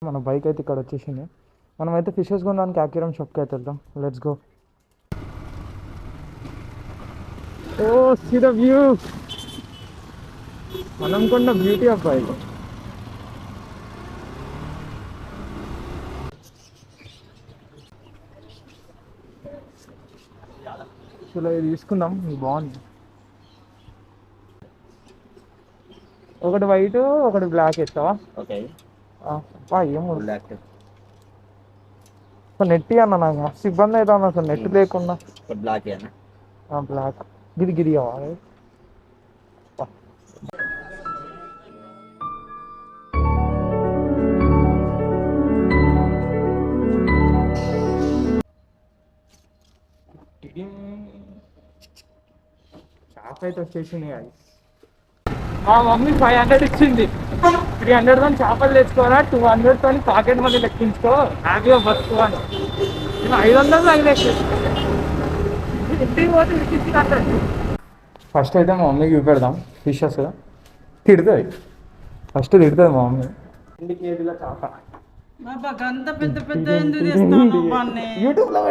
మన బైక్ అయితే ఇక్కడ వచ్చేసింది. మనమైతే ఫిషెస్ కొనడానికి అక్వేరియం షాప్కి అయితే వెళ్దాం. Let's go. Oh see the view. మనం కొన్న బ్యూటీ ఆఫ్ బైక్. ఇలా ఇది తీసుకుందాం, ఇది బాగుంది. ఒకటి వైట్ ఒకటి బ్లాక్ ఇస్తావా? ఓకే ఏమో బ్లాక్ నెట్ అన్న, నాకు మస్తు ఇబ్బంది అవుతుంది అసలు నెట్ లేకుండా. బ్లాక్ బ్లాక్ గిది గిది కావాలి. షాప్ అయితే వచ్చేసింది. మా మమ్మీ 500 ఇచ్చింది. 300 తో చేపలు తెచ్చుకోవాలా, 200 తో పాకెట్ మనీ లెక్కించుకో, హ్యాపీగా బతుకు అని. నేను 500 తగిలేసి ఇంటికి పోతే ఇచ్చింది. ఫస్ట్ అయితే మా మమ్మీకి చూపెడదాం ఫిషెస్. తిడుతుంది ఫస్ట్, తిడుతుంది మా మమ్మీ. 2 కేజీల చేప అంత పెద్ద పెద్ద ఎందుకు చేస్తావు యూట్యూబ్లో